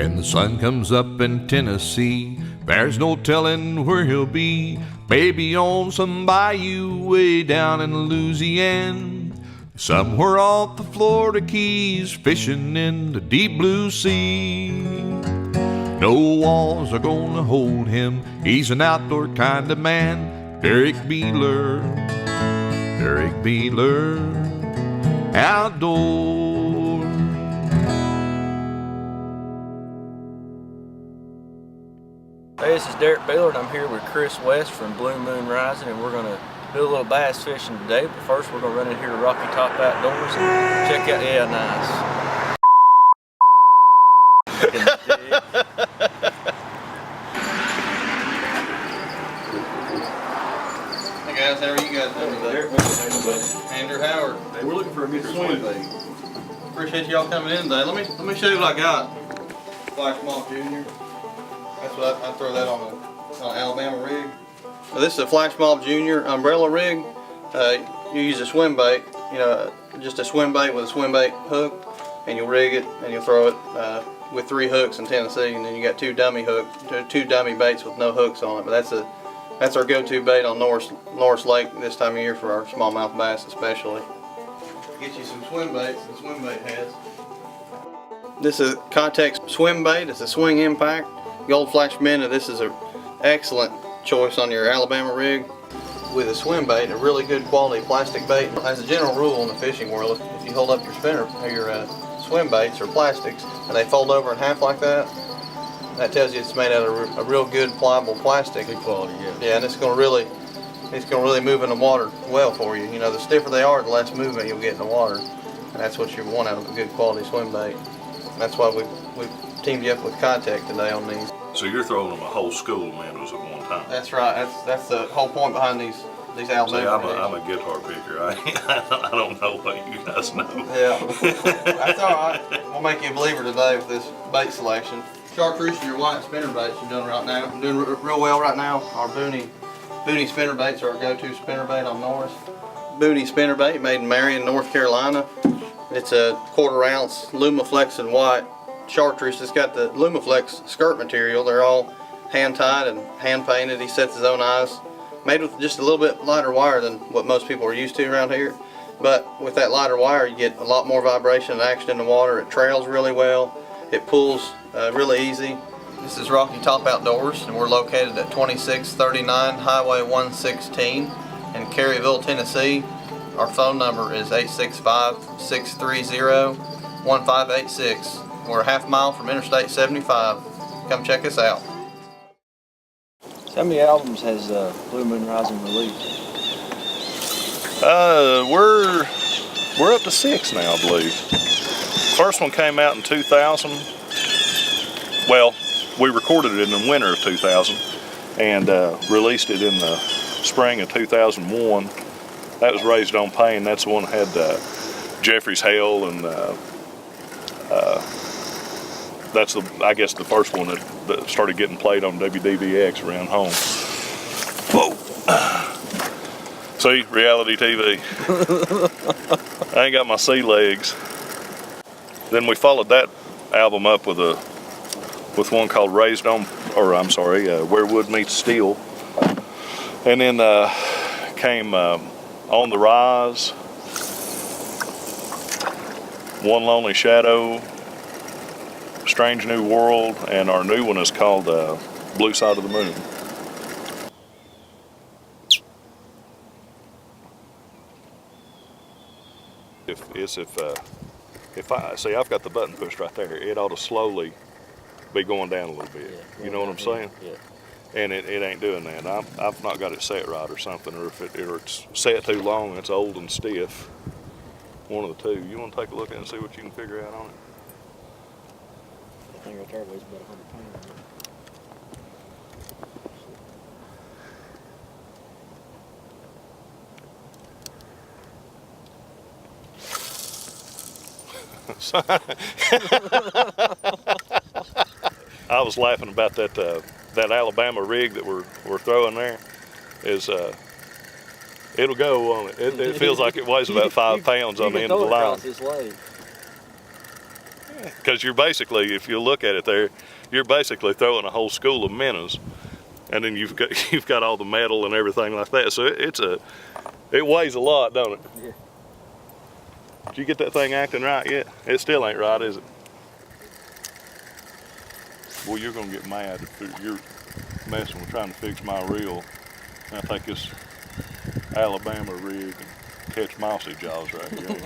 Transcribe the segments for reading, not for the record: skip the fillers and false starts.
When the sun comes up in Tennessee, there's no telling where he'll be. Maybe on some bayou way down in Louisiana, somewhere off the Florida Keys, fishing in the deep blue sea. No walls are gonna hold him, he's an outdoor kind of man. Derrick Beeler Outdoors. Hey, this is Derrick Beeler, and I'm here with Chris West from Blue Moon Rising, and we're going to do a little bass fishing today. But first, we're going to run in here to Rocky Top Outdoors and check out. Yeah, nice. Hey guys, how are you guys doing today? Andrew Howard. Hey, we're looking for a good swing bait. Appreciate y'all coming in today. Let me show you what I got. Flash Moth Jr. That's what I throw that on an Alabama rig. Now, this is a Flash Moth Jr. umbrella rig. You use a swim bait, just a swim bait with a swim bait hook, and you'll rig it and you'll throw it with 3 hooks in Tennessee, and then you got 2 dummy baits with no hooks on it. But that's our go-to bait on Norris Lake this time of year for our smallmouth bass especially. Get you some swim baits and swim bait heads. This is Context swim bait. It's a swing impact. Gold Flash Minnow. This is an excellent choice on your Alabama rig. With a swim bait, a really good quality plastic bait. As a general rule in the fishing world, if you hold up your swim baits or plastics and they fold over in half like that, that tells you it's made out of a real good pliable plastic. Good quality, yeah. Yeah, and it's going to really move in the water well for you. The stiffer they are, the less movement you'll get in the water, and that's what you want out of a good quality swim bait. And that's why we teamed you up with Contact today on these. So you're throwing them a whole school of minnows at one time? That's right. That's the whole point behind these Alabama. See, I'm a guitar picker. I don't know what you guys know. Yeah, that's all right. We'll make you a believer today with this bait selection. Chartreuse and your white spinner baits you're doing right now. I'm doing real well right now. Our Booney spinner baits are our go-to spinner bait on Norris. Booney spinner bait made in Marion, North Carolina. It's a 1/4 ounce Lumaflex and white chartreuse. It's got the Lumaflex skirt material. They're all hand tied and hand painted. He sets his own eyes. Made with just a little bit lighter wire than what most people are used to around here. But with that lighter wire, you get a lot more vibration and action in the water. It trails really well. It pulls really easy. This is Rocky Top Outdoors, and we're located at 2639 Highway 116 in Caryville, Tennessee. Our phone number is 865-630-1586. We're a half mile from Interstate 75. Come check us out. How many albums has Blue Moon Rising released? We're up to 6 now, I believe. First one came out in 2000. Well, we recorded it in the winter of 2000 and released it in the spring of 2001. That was Raised on Pain. That's the one that had Jeffrey's Hell, and that's I guess the first one that started getting played on WDVX around home. Whoa! See, reality TV. I ain't got my sea legs. Then we followed that album up with one called Where Wood Meets Steel, and then came On the Rise, One Lonely Shadow, Strange New World, and our new one is called Blue Side of the Moon. If I see, I've got the button pushed right there, it ought to slowly be going down a little bit. Yeah, you know what I'm saying? Yeah. And it ain't doing that. I've not got it set right or something, or if it's set too long, it's old and stiff. One of the two. You want to take a look at it and see what you can figure out on it? That thing right there weighs about 100 pounds. I was laughing about that Alabama rig that we're throwing there. It'll go on it. It feels like it weighs about 5 pounds on the end of the line. This lake. Because you're basically, if you look at it there, you're basically throwing a whole school of minnows, and then you've got all the metal and everything like that. So it weighs a lot, don't it? Yeah. Did you get that thing acting right yet? It still ain't right, is it? Boy, you're gonna get mad if you're messing with trying to fix my reel. I take this Alabama rig and catch mossy jaws right here.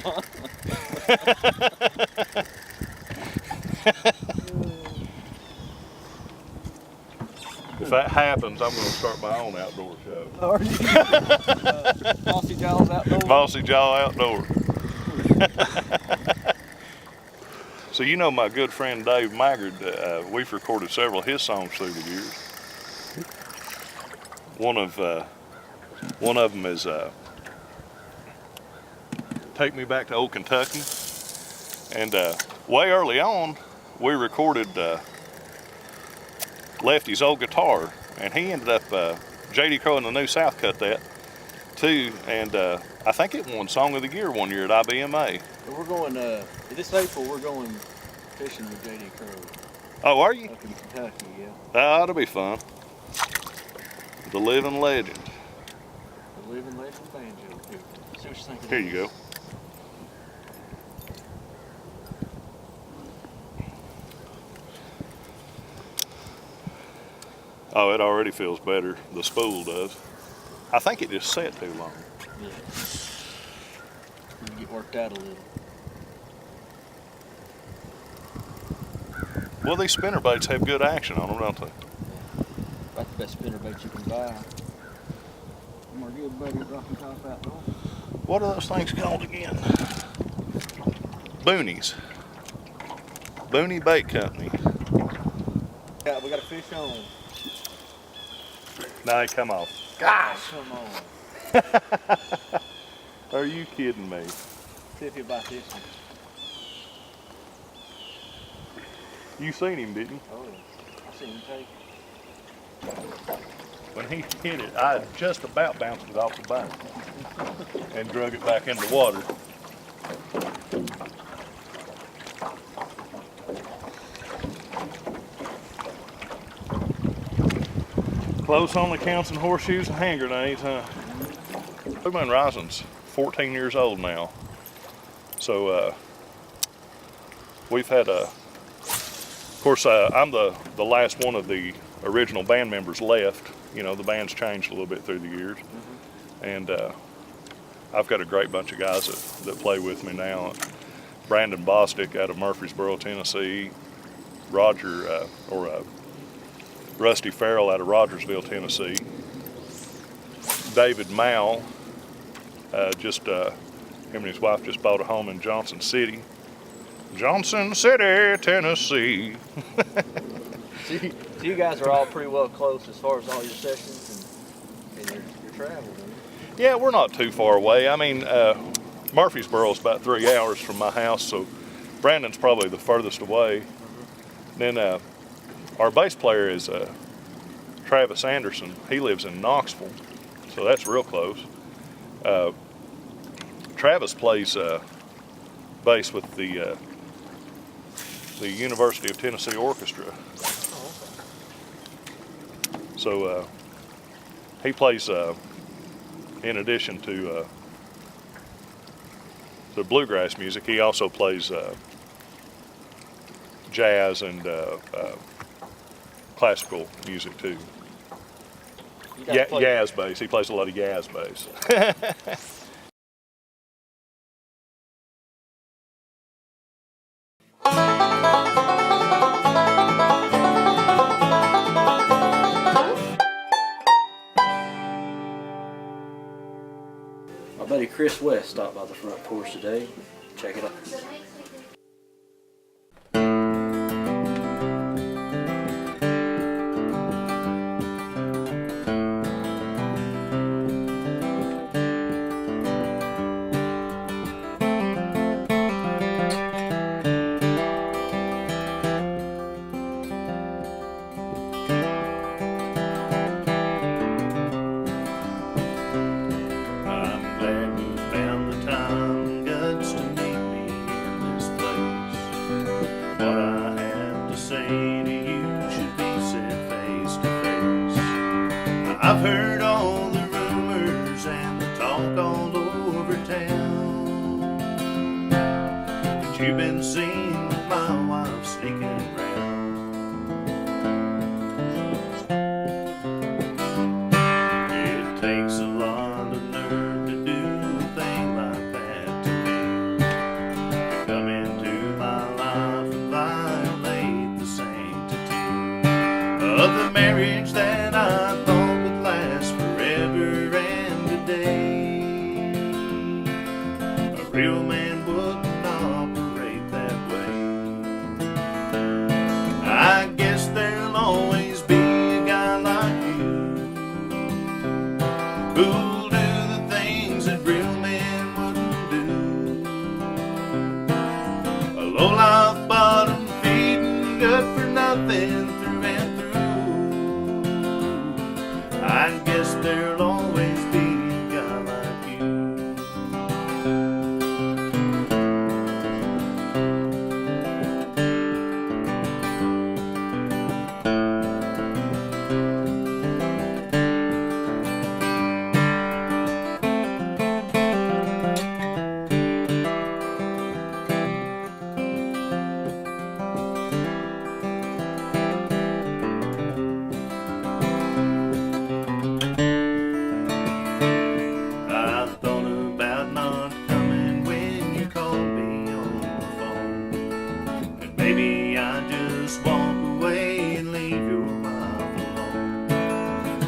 If that happens, I'm going to start my own outdoor show. Are you? Mossy Jaws Outdoors? Mossy Jaw Outdoors. So you know my good friend Dave Maggard, we've recorded several of his songs through the years. One of them is Take Me Back to Old Kentucky. And way early on, we recorded Lefty's old guitar, and he ended up, J.D. Crowe and the New South cut that too, and I think it won Song of the Year one year at IBMA. We're going, this April, we're going fishing with J.D. Crowe. Oh, are you? Up in Kentucky, yeah. That ought to be fun. The living legend. The living legend banjo. Here, see what you think of Here this. you go. Oh, it already feels better. The spool does. I think it just sat too long. Yeah. You get worked out a little. Well, these spinner baits have good action on them, don't they? That's the best spinnerbait you can buy. From our good buddy Rocky Top Outdoors. What are those things called again? Boonies. Booney Bait Company. Yeah, we got a fish on. Now come off. Gosh! Come on. Are you kidding me? See if you bite this one. You seen him, didn't you? Oh, yeah. I seen him take it. When he hit it, I had just about bounced it off the bank and drug it back in the water. Close only counts in horseshoes and hand grenades, huh? Blue Moon Rising's 14 years old now. So we've had of course, I'm the last one of the original band members left. You know, the band's changed a little bit through the years. And I've got a great bunch of guys that play with me now. Brandon Bostic out of Murfreesboro, Tennessee. Roger, Rusty Farrell out of Rogersville, Tennessee. David Mao, him and his wife just bought a home in Johnson City. Johnson City, Tennessee. So you guys are all pretty well close as far as all your sessions and your travel, man. Yeah, we're not too far away. I mean, Murfreesboro's about 3 hours from my house, so Brandon's probably the furthest away. Then our bass player is Travis Anderson. He lives in Knoxville, so that's real close. Travis plays bass with the University of Tennessee Orchestra. Oh, okay. So he plays, in addition to the bluegrass music, he also plays jazz and classical music too. Jazz bass. He plays a lot of jazz bass. My buddy Chris West stopped by the front porch today. Check it out. I'm glad you found the time, guts to meet me in this place. that you've been seen with my wife sneaking around. It takes a lot of nerve to do a thing like that to me, to come into my life and violate the sanctity of the marriage that I thought would last forever and a day. A real man wouldn't operate that way. I guess there'll always be a guy like you who'll do the things that real men wouldn't do. A low-life, bottom-feeding, good-for-nothing through and through. I guess there'll always be a guy like you. I thought about not coming when you called me on the phone, and maybe I just walk away and leave your wife alone.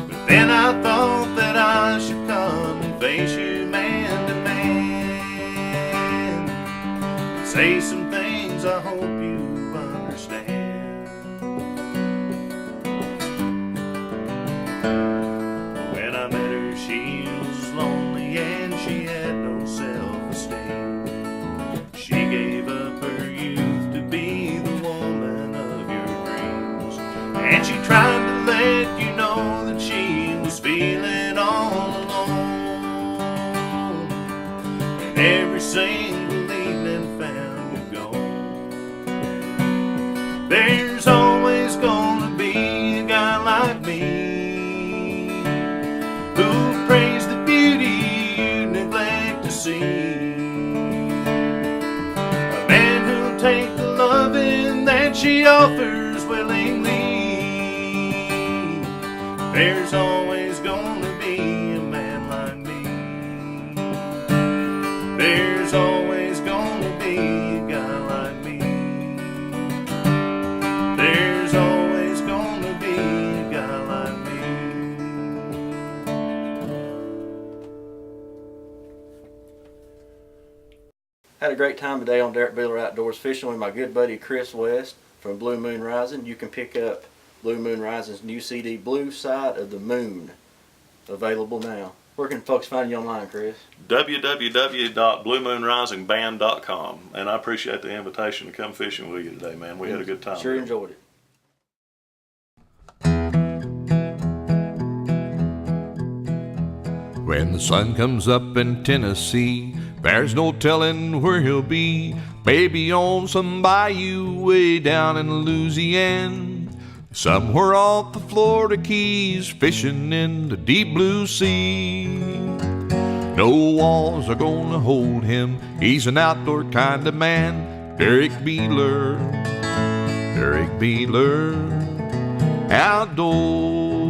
But then I thought that I should come and face you man to man, and say some things I hope you understand. When I met her, she was lonely and she had no self-esteem. She gave up her youth to be the woman of your dreams, and she tried to let you know that she was feeling all alone. And every single evening found you gone. There's always gonna be a guy like me who'll praise the beauty you neglect to see. A man who'll take the loving that she offers willingly. There's always gonna be a man like me. There's always gonna be a guy like me. There's always gonna be a guy like me. Had a great time today on Derrick Beeler Outdoors fishing with my good buddy Chris West from Blue Moon Rising. You can pick up Blue Moon Rising's new CD, Blue Side of the Moon, available now. Where can folks find you online, Chris? www.bluemoonrisingband.com. And I appreciate the invitation to come fishing with you today, man. We had a good time. Sure enjoyed it. When the sun comes up in Tennessee, there's no telling where he'll be. Maybe on some bayou way down in Louisiana. Somewhere off the Florida Keys, fishing in the deep blue sea. No walls are gonna hold him, he's an outdoor kind of man. Derrick Beeler Outdoors.